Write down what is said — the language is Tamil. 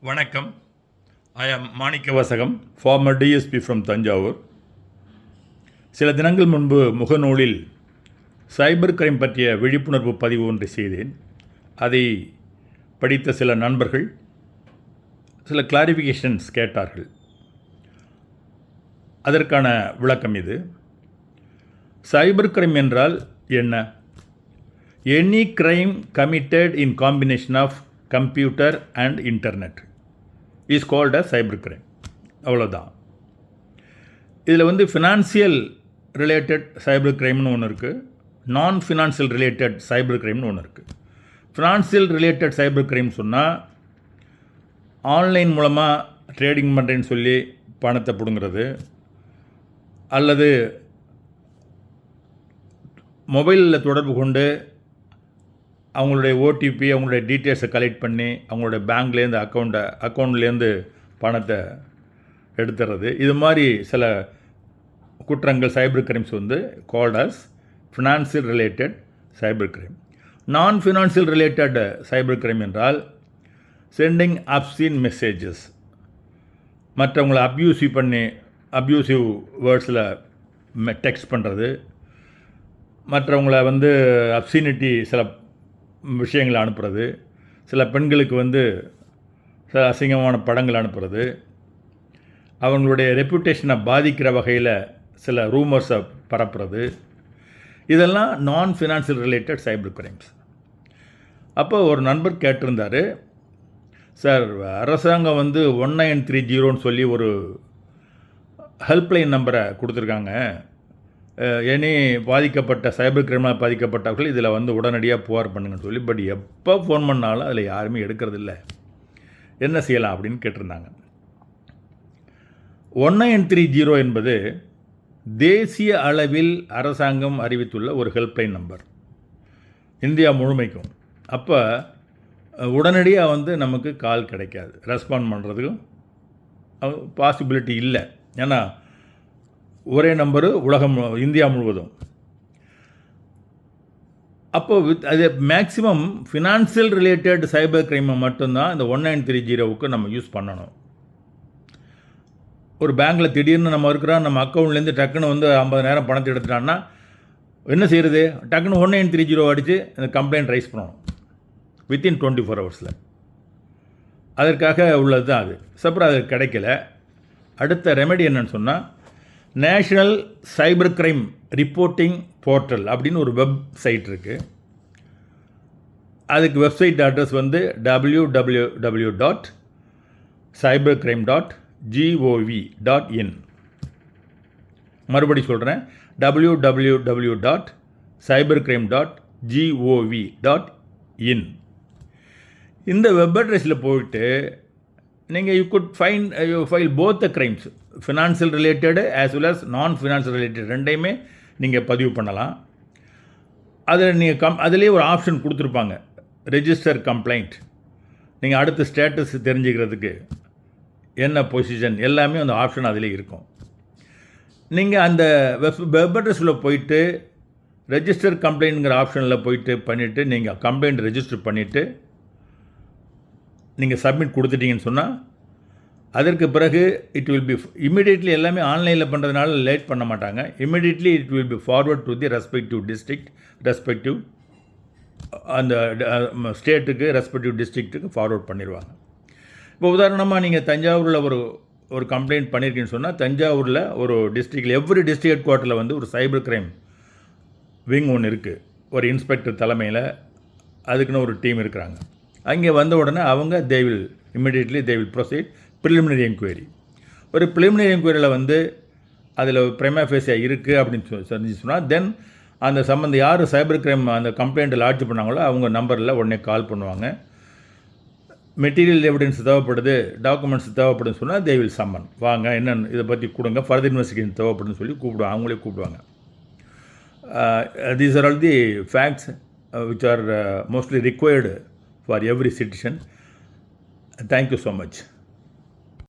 வணக்கம். I am Manickavasagam, former DSP from Thanjavur. சில தினங்கள் முன்பு முகநூலில் சைபர் கிரைம் பற்றிய விழிப்புணர்வு பதிவு ஒன்றை செய்தேன். அதை படித்த சில நண்பர்கள் சில கிளாரிஃபிகேஷன்ஸ் கேட்டார்கள். அதற்கான விளக்கம் இது. சைபர் கிரைம் என்றால் என்ன? Any crime committed in combination of computer and internet is called a cyber crime. அவ்வளோதான். இதில் ஃபினான்சியல் ரிலேட்டட் சைபர் கிரைம்னு ஒன்று இருக்குது, நான் ஃபினான்சியல் ரிலேட்டட் சைபர் கிரைம்னு ஒன்று இருக்குது. ஃபினான்சியல் ரிலேட்டட் சைபர் கிரைம் சொன்னால் ஆன்லைன் மூலமாக ட்ரேடிங் பண்ணுறேன்னு சொல்லி பணத்தை பிடுங்கிறது, அல்லது மொபைலில் தொடர்பு கொண்டு அவங்களுடைய ஓடிபி, அவங்களுடைய டீட்டெயில்ஸை கலெக்ட் பண்ணி அவங்களுடைய பேங்க்லேருந்து அக்கௌண்ட்லேருந்து பணத்தை எடுத்துறது, இது மாதிரி சில குற்றங்கள் cyber crimes called as financial related cyber crime. Non financial related cyber crime என்றால் சென்டிங் அப்சீன் மெசேஜஸ், மற்றவங்களை அப்யூசிவ் வேர்ட்ஸில் டெக்ஸ்ட் பண்ணுறது, மற்றவங்களை அப்சீனிட்டி சில விஷயங்களை அனுப்புறது, சில பெண்களுக்கு சில அசிங்கமான படங்கள் அனுப்புறது, அவங்களுடைய ரெப்யூட்டேஷனை பாதிக்கிற வகையில் சில ரூமர்ஸை பரப்புறது, இதெல்லாம் நான் ஃபினான்சியல் ரிலேட்டட் சைபர் கிரைம்ஸ். அப்போ ஒரு நண்பர் கேட்டிருந்தார், சார் அரசாங்கம் 1930 சொல்லி ஒரு ஹெல்ப்லைன் நம்பரை கொடுத்துருக்காங்க, எனி பாதிக்கப்பட்ட சைபர் கிரைமினால் பாதிக்கப்பட்டவர்கள் இதில் உடனடியாக புகார் பண்ணுங்கன்னு சொல்லி, பட் எப்போ ஃபோன் பண்ணாலும் அதில் யாருமே எடுக்கிறதில்ல, என்ன செய்யலாம் அப்படின்னு கேட்டிருந்தாங்க. 1930 என்பது தேசிய அளவில் அரசாங்கம் அறிவித்துள்ள ஒரு ஹெல்ப்லைன் நம்பர், இந்தியா முழுமைக்கும். அப்போ உடனடியாக நமக்கு கால் கிடைக்காது, ரெஸ்பாண்ட் பண்ணுறதுக்கும் பாசிபிலிட்டி இல்லை. ஏன்னா ஒரே நம்பரு இந்தியா முழுவதும். அப்போ அது மேக்ஸிமம் ஃபினான்சியல் ரிலேட்டட் சைபர் கிரைமை மட்டும்தான் இந்த 1930 நம்ம யூஸ் பண்ணணும். ஒரு பேங்க்கில் திடீர்னு நம்ம இருக்கிறோம், நம்ம அக்கௌண்ட்லேருந்து டக்குன்னு 50,000 பணத்தை எடுத்துட்டான்னா என்ன செய்கிறது? டக்குன்னு 1930 அடித்து அந்த கம்ப்ளைண்ட் ரைஸ் பண்ணணும் வித்தின் 24 ஹவர்ஸில். அதற்காக உள்ளது தான் அது. அப்புறம் அது கிடைக்கல. அடுத்த ரெமெடி என்னன்னு சொன்னால், national cyber crime reporting portal அப்படின்னு ஒரு வெப்சைட் இருக்குது. அதுக்கு வெப்சைட் அட்ரஸ் www.cybercrime.gov.in. மறுபடி சொல்கிறேன், www.cybercrime.gov.in. இந்த வெப் அட்ரஸில் போயிட்டு நீங்கள் file both the crimes, financial related as well as non financial related ரெண்டையுமே நீங்கள் பதிவு பண்ணலாம். அதில் நீங்கள் அதிலே ஒரு ஆப்ஷன் கொடுத்துருப்பாங்க, ரெஜிஸ்டர் கம்ப்ளைண்ட். நீங்கள் அடுத்த ஸ்டேட்டஸ் தெரிஞ்சுக்கிறதுக்கு என்ன பொசிஷன் எல்லாமே அந்த ஆப்ஷன் அதிலே இருக்கும். நீங்கள் அந்த வெப் அட்ரஸில் போயிட்டு ரெஜிஸ்டர் கம்ப்ளைண்ட்ங்கிற ஆப்ஷனில் போயிட்டு பண்ணிவிட்டு நீங்கள் கம்ப்ளைண்ட் ரெஜிஸ்டர் பண்ணிவிட்டு நீங்கள் சப்மிட் கொடுத்துட்டீங்கன்னு சொன்னால், அதற்கு பிறகு இட் வில் பி இமிடியேட்லி, எல்லாமே ஆன்லைனில் பண்ணுறதுனால லேட் பண்ண மாட்டாங்க, immediately it will be forward to the respective district, respective அந்த ஸ்டேட்டுக்கு, ரெஸ்பெக்டிவ் டிஸ்ட்ரிக்ட்டுக்கு ஃபார்வர்ட் பண்ணிடுவாங்க. இப்போ உதாரணமாக நீங்கள் தஞ்சாவூரில் ஒரு கம்ப்ளைண்ட் பண்ணியிருக்கீங்கன்னு சொன்னால், தஞ்சாவூரில் ஒரு டிஸ்ட்ரிக்டில் எவ்ரி டிஸ்ட்ரிக்ட் ஹெட் குவார்ட்டரில் ஒரு சைபர் கிரைம் விங் ஒன்று இருக்குது, ஒரு இன்ஸ்பெக்டர் தலைமையில். அதுக்குன்னு ஒரு டீம் இருக்கிறாங்க. அங்கே வந்த உடனே அவங்க they will proceed preliminary enquiry. ஒரு ப்ரிலிமினரி என்கொயரியில் அதில் ப்ரைமா ஃபேஸியா இருக்குது அப்படின்னு சொல்லி சொன்னால், தென் அந்த யார் சைபர் கிரைம் அந்த கம்ப்ளைண்ட்டை லாட்ஜ் பண்ணாங்களோ அவங்க நம்பரில் உடனே கால் பண்ணுவாங்க. மெட்டீரியல் எவிடன்ஸ் தேவைப்படுது, டாக்குமெண்ட்ஸ் தேவைப்படுதுன்னு சொன்னால் தே வில் சம்மன், வாங்க என்னென்னு இதை பற்றி கொடுங்க, ஃபர்தர் இன்வெஸ்டிகேஷன் தேவைப்படுதுன்னு சொல்லி கூப்பிடுவாங்க, அவங்களே கூப்பிடுவாங்க. These are all the facts which are mostly required for every citizen. Thank you so much.